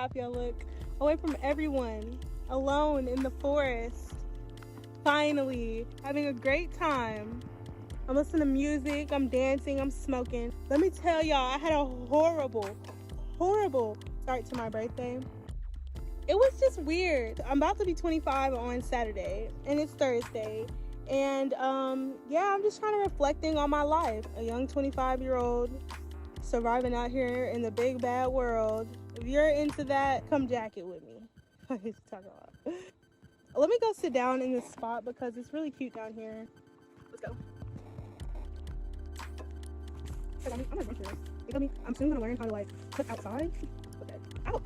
happy I look. Away from everyone, alone in the forest. Finally, having a great time. I'm listening to music, I'm dancing, I'm smoking. Let me tell y'all, I had a horrible start to my birthday. It was just weird. I'm about to be 25 on Saturday, and it's Thursday. And yeah, I'm just kind of reflecting on my life. A young 25-year-old surviving out here in the big bad world. If you're into that, come jack it with me. Let me go sit down in this spot because it's really cute down here. Let's go. I'm adventurous. You feel me? I'm soon gonna learn how to like cook outside. Okay. Ow.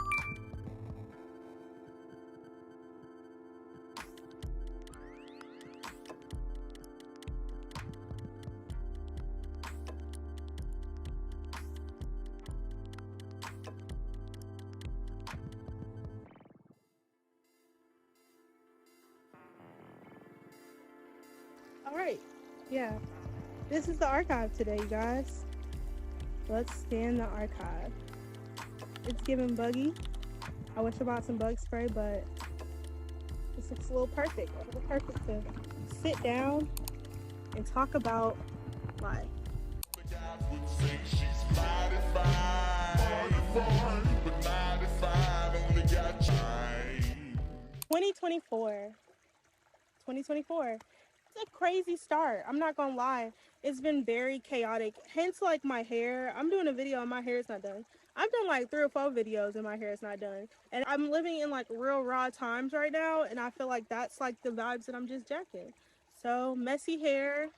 All right. Yeah. This is the archive today, you guys. Let's scan the archive. It's giving buggy. I wish I bought some bug spray, but this looks a little perfect. A little perfect to sit down and talk about life. 2024. 2024. It's a crazy start. I'm not gonna lie. It's been very chaotic. Hence, like my hair. I'm doing a video and my hair is not done. I've done like 3 or 4 videos and my hair is not done. And I'm living in like real raw times right now. And I feel like that's like the vibes that I'm just jacking. So messy hair,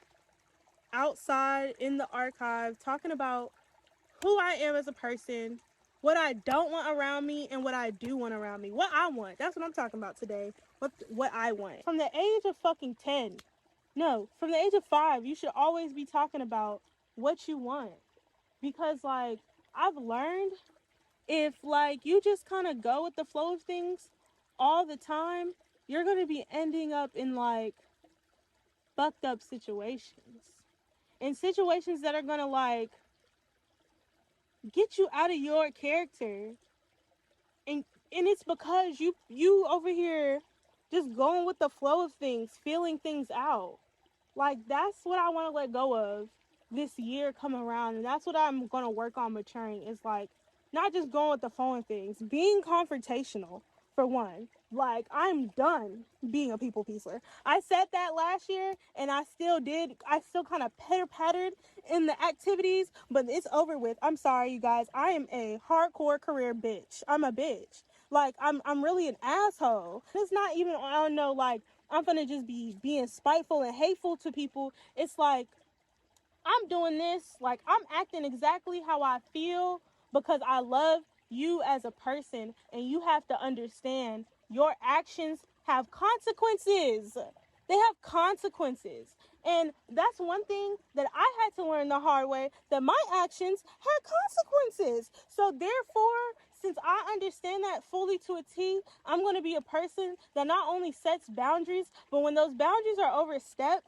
outside in the archive, talking about who I am as a person, what I don't want around me, and what I do want around me. What I want. That's what I'm talking about today. What I want. From the age of fucking 10. No, from the age of 5, you should always be talking about what you want. Because like I've learned, if like you just kind of go with the flow of things all the time, you're going to be ending up in like fucked up situations. In situations that are going to like get you out of your character. And it's because you over here just going with the flow of things, feeling things out. Like that's what I want to let go of this year come around, and that's what I'm going to work on maturing. Is like not just going with the flow of things, being confrontational for one. Like I'm done being a people pleaser. I said that last year and I still did. I still kind of pitter pattered in the activities, but it's over with. I'm sorry, you guys. I am a hardcore career bitch. I'm a bitch. Like I'm really an asshole. It's not even, I don't know, like I'm gonna just be being spiteful and hateful to people. It's like I'm doing this, like I'm acting exactly how I feel because I love you as a person, and you have to understand your actions have consequences. They have consequences. And that's one thing that I had to learn the hard way, that my actions had consequences. So therefore, since I understand that fully to a T, I'm going to be a person that not only sets boundaries, but when those boundaries are overstepped,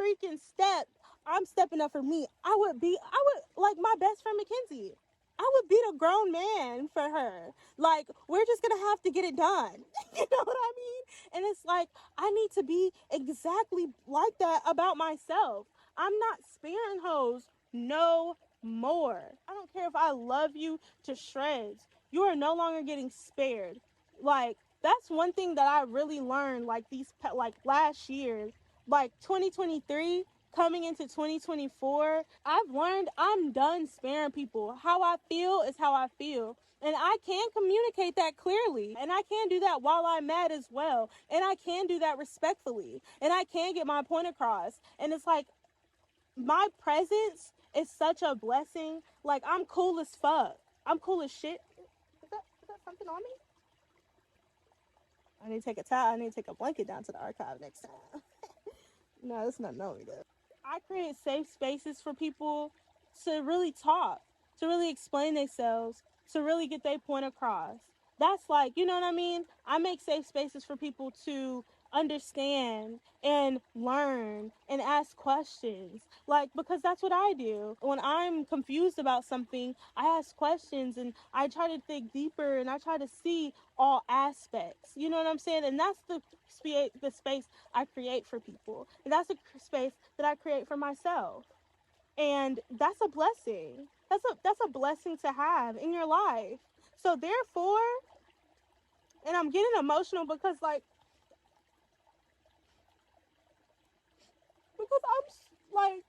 freaking stepped, I'm stepping up for me. I would like my best friend Mackenzie. I would beat a grown man for her. Like, we're just gonna have to get it done. You know what I mean? And it's like, I need to be exactly like that about myself. I'm not sparing hoes no more. I don't care if I love you to shreds. You are no longer getting spared. Like, that's one thing that I really learned, like, like last year, like 2023 coming into 2024, I've learned I'm done sparing people. How I feel is how I feel. And I can communicate that clearly. And I can do that while I'm mad as well. And I can do that respectfully. And I can get my point across. And it's like, my presence is such a blessing. Like, I'm cool as fuck. I'm cool as shit. Is that something on me? I need to take a towel. I need to take a blanket down to the archive next time. No, that's not knowing though. I create safe spaces for people to really talk, to really explain themselves, to really get their point across. That's like, you know what I mean? I make safe spaces for people to understand and learn and ask questions, like, because that's what I do. When I'm confused about something, I ask questions and I try to dig deeper and I try to see all aspects, you know what I'm saying? And that's the space I create for people, and that's the space that I create for myself. And that's a blessing. That's a blessing to have in your life. So therefore, and I'm getting emotional because I'm like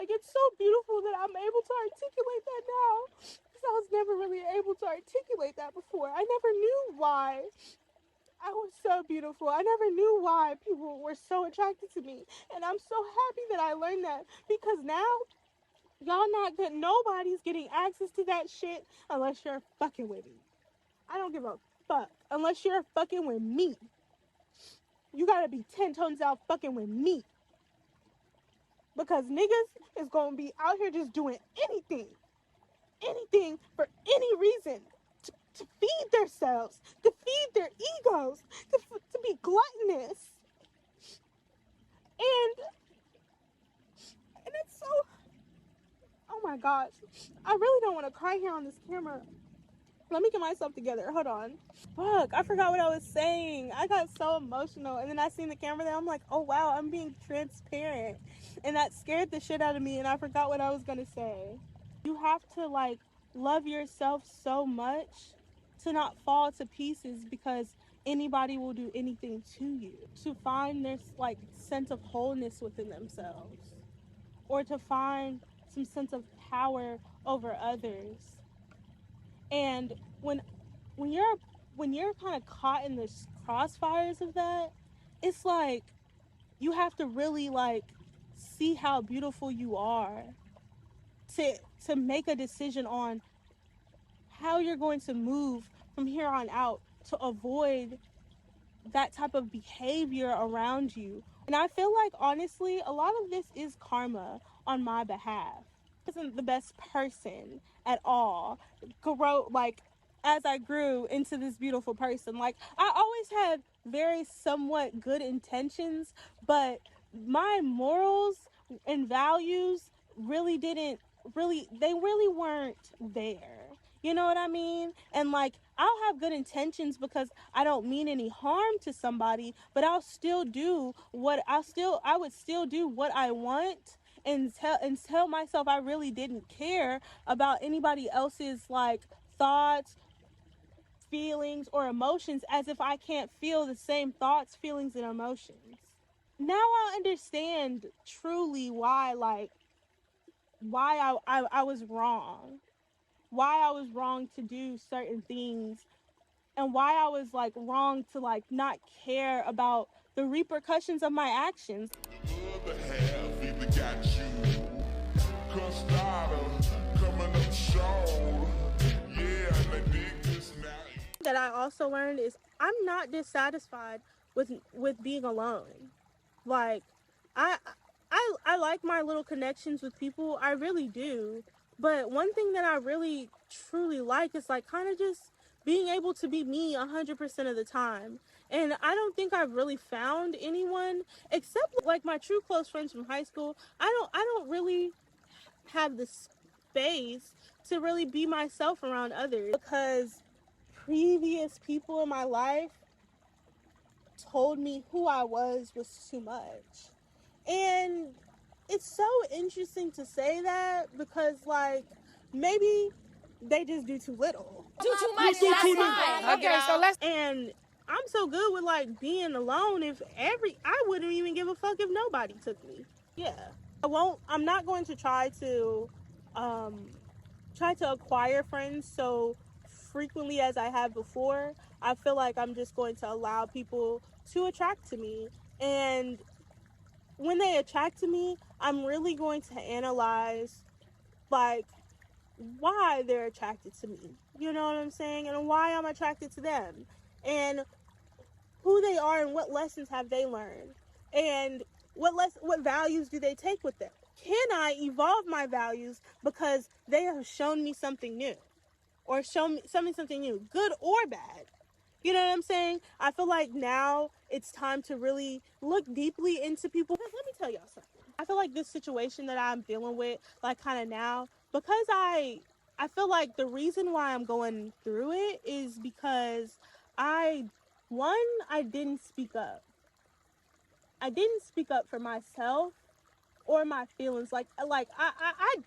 it's so beautiful that I'm able to articulate that now, because I was never really able to articulate that before. I never knew why I was so beautiful. I never knew why people were so attracted to me. And I'm so happy that I learned that, because now y'all not good. Nobody's getting access to that shit unless you're fucking with me. I don't give a fuck unless you're fucking with me. You gotta be 10 tones out fucking with me. Because niggas is gonna be out here just doing anything for any reason to feed themselves, to feed their egos, to be gluttonous. And it's so, oh my gosh. I really don't want to cry here on this camera. Let me get myself together. Hold on. Fuck, I forgot what I was saying. I got so emotional, and then I seen the camera there. I'm like, oh wow, I'm being transparent. And that scared the shit out of me, and I forgot what I was gonna say. You have to love yourself so much to not fall to pieces because anybody will do anything to you. To find their sense of wholeness within themselves, or to find some sense of power over others. And when you're kind of caught in the crossfires of that, it's like you have to really see how beautiful you are to make a decision on how you're going to move from here on out to avoid that type of behavior around you. And I feel like, honestly, a lot of this is karma on my behalf. I wasn't the best person at all. As I grew into this beautiful person, I always had very somewhat good intentions, but my morals and values they really weren't there. You know what I mean? And I'll have good intentions because I don't mean any harm to somebody, but I would still do what I want, and tell myself I really didn't care about anybody else's thoughts, feelings, or emotions, as if I can't feel the same thoughts, feelings, and emotions. Now I understand truly why I was wrong. Why I was wrong to do certain things, and why I was wrong to not care about the repercussions of my actions. The other half either got you coming up short. Yeah, they dig this now. That I also learned is I'm not dissatisfied with being alone. Like I I like my little connections with people. I really do. But one thing that I really truly like is kind of just being able to be me 100% of the time. And I don't think I've really found anyone except my true close friends from high school. I don't really have the space to really be myself around others, because previous people in my life told me who I was too much. And it's so interesting to say that, because maybe they just do too little. Do too much. That's fine. Okay, so let's. And I'm so good with being alone. I wouldn't even give a fuck if nobody took me. Yeah. I'm not going to try to acquire friends so frequently as I have before. I feel like I'm just going to allow people to attract to me. And when they attract to me, I'm really going to analyze why they're attracted to me. You know what I'm saying? And why I'm attracted to them. And who they are, and what lessons have they learned. And what values do they take with them? Can I evolve my values because they have shown me something new? Or shown me something new, good or bad? You know what I'm saying? I feel like now it's time to really look deeply into people. Let me tell y'all something. I feel like this situation that I'm dealing with, like kind of now, because I feel like the reason why I'm going through it is because I, one, I didn't speak up. I didn't speak up for myself or my feelings. I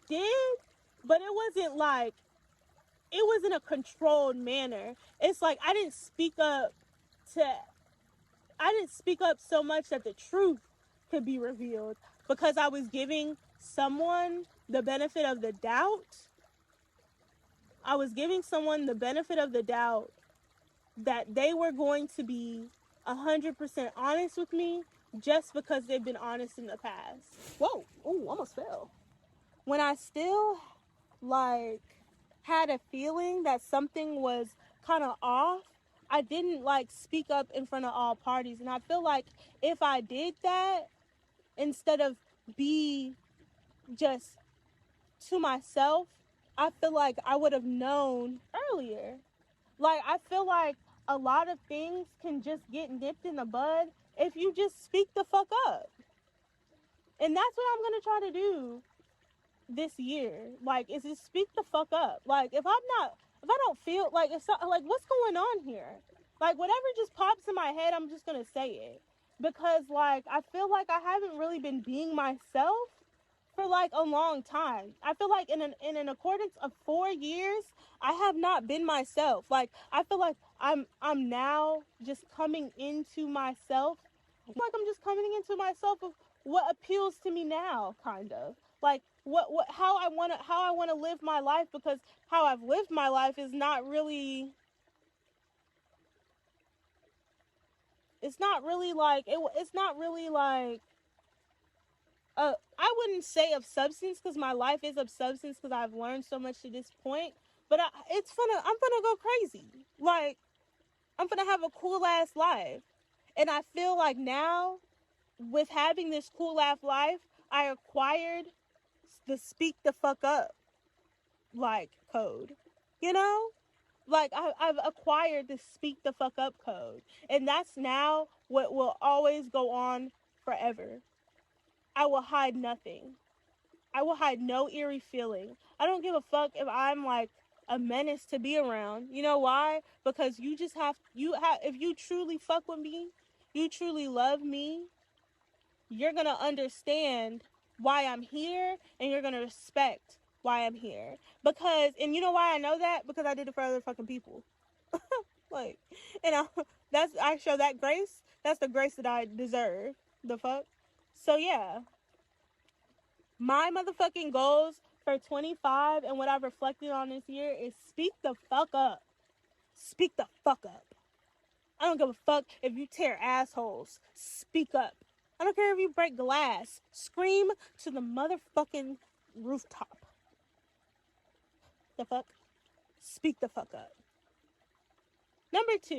did, but it wasn't like, it was in a controlled manner. It's like to I didn't speak up so much that the truth could be revealed, because I was giving someone the benefit of the doubt. I was giving someone the benefit of the doubt that they were going to be 100% honest with me just because they've been honest in the past. Whoa, ooh, almost fell. When I still like had a feeling that something was kind of off, I didn't like speak up in front of all parties. And I feel like if I did that, instead of be just to myself, I feel like I would have known earlier. Like, I feel like a lot of things can just get nipped in the bud if you just speak the fuck up. And that's what I'm gonna try to do this year. Like, is just speak the fuck up. Like, if I don't feel like, it's not, like, what's going on here? Like, whatever just pops in my head, I'm just gonna say it. Because, like, I feel like I haven't really been being myself for like a long time. I feel like in an accordance of 4 years, I have not been myself. Like, I feel like I'm now just coming into myself. Like, I'm just coming into myself of what appeals to me now, kind of. Like, how I want to live my life, because how I've lived my life is not really, it's not really like it's not really like I wouldn't say of substance, because my life is of substance, because I've learned so much to this point. But I'm gonna go crazy. Like, I'm gonna have a cool ass life, and I feel like now, with having this cool ass life, I acquired the speak the fuck up like code. You know, like I've acquired the speak the fuck up code, and that's now what will always go on forever. I will hide nothing. I will hide no eerie feeling. I don't give a fuck if I'm like a menace to be around. You know why? Because if you truly fuck with me, you truly love me, you're going to understand why I'm here, and you're going to respect why I'm here. Because, and you know why I know that? Because I did it for other fucking people. Like, and I show that grace. That's the grace that I deserve. The fuck? So yeah, my motherfucking goals for 25 and what I've reflected on this year is speak the fuck up. Speak the fuck up. I don't give a fuck if you tear assholes. Speak up. I don't care if you break glass. Scream to the motherfucking rooftop. The fuck? Speak the fuck up. Number 2,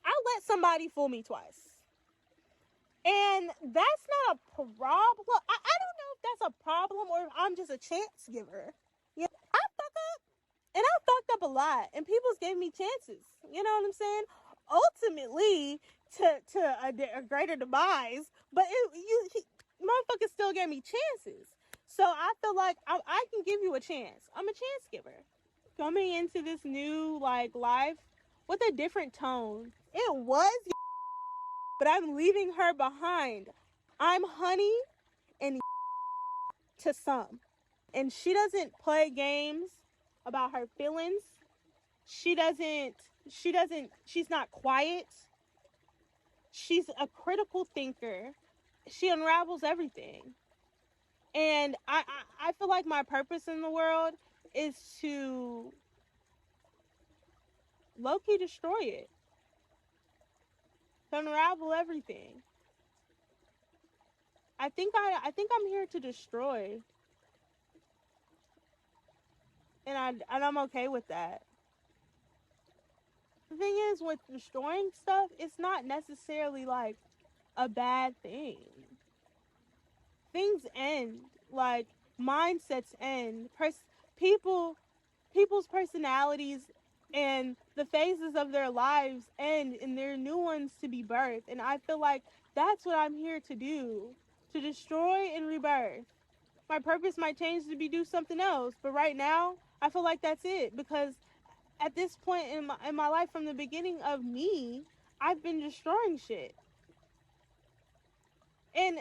I let somebody fool me twice. And that's not a problem. I don't know if that's a problem or if I'm just a chance giver. Yeah, I fuck up. And I fucked up a lot. And people's gave me chances. You know what I'm saying? Ultimately, to a greater demise. But motherfuckers still gave me chances. So I feel like I can give you a chance. I'm a chance giver. Coming into this new, like, life with a different tone. It was, but I'm leaving her behind. I'm honey and to some. And she doesn't play games about her feelings. She's not quiet. She's a critical thinker. She unravels everything. And I feel like my purpose in the world is to low-key destroy it. To unravel everything. I think I'm here to destroy. And I'm okay with that. The thing is, with destroying stuff, it's not necessarily like a bad thing. Things end. Like, mindsets end. People's personalities and the phases of their lives end and there are new ones to be birthed. And I feel like that's what I'm here to do, to destroy and rebirth. My purpose might change to be do something else, but right now I feel like that's it, because at this point in my life, from the beginning of me, I've been destroying shit. And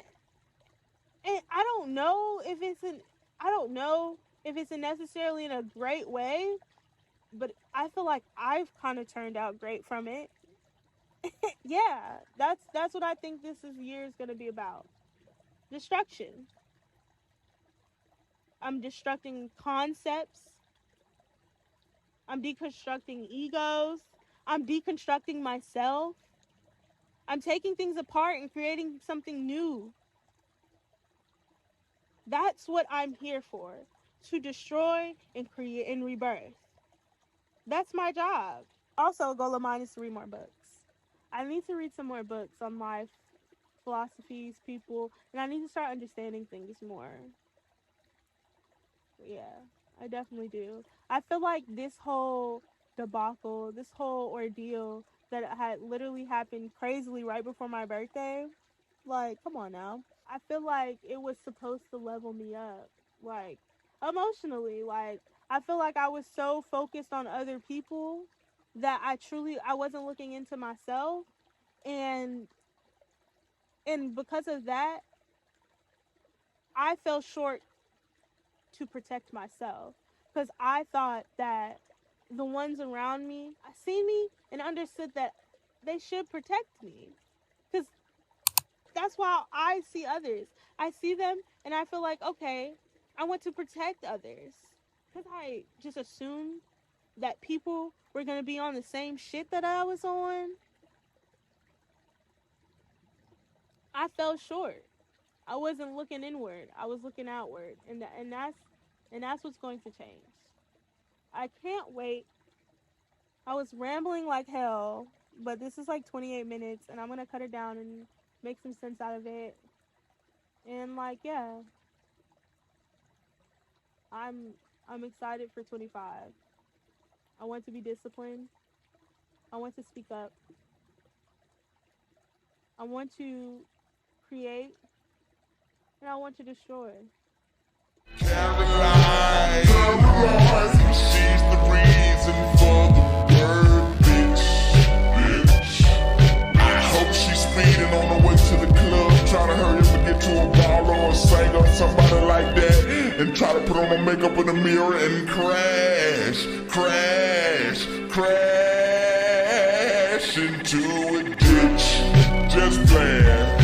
I don't know if it's necessarily in a great way, but I feel like I've kind of turned out great from it. Yeah, that's what I think year is going to be about. Destruction. I'm destructing concepts. I'm deconstructing egos. I'm deconstructing myself. I'm taking things apart and creating something new. That's what I'm here for. To destroy and create and rebirth. That's my job. Also, a goal of mine is to read more books. I need to read some more books on life, philosophies, people, and I need to start understanding things more. Yeah, I definitely do. I feel like this whole debacle, this whole ordeal that had literally happened crazily right before my birthday, like, come on now. I feel like it was supposed to level me up, like, emotionally. Like, I feel like I was so focused on other people that I wasn't looking into myself, and because of that, I fell short to protect myself, because I thought that the ones around me seen me and understood that they should protect me, because that's why I see others. I see them and I feel like, okay, I want to protect others, because I just assumed that people were going to be on the same shit that I was on. I fell short. I wasn't looking inward. I was looking outward, and that's what's going to change. I can't wait. I was rambling like hell, but this is like 28 minutes, and I'm gonna cut it down and make some sense out of it. And like, yeah, I'm excited for 25. I want to be disciplined. I want to speak up. I want to create, and I want to destroy. Caroline, she's the reason for the word, bitch. I hope she's speeding on the way to the club, trying to hurry up and get to a bar or a singer or somebody like that, and try to put on her makeup in the mirror and crash into a ditch. Just playing.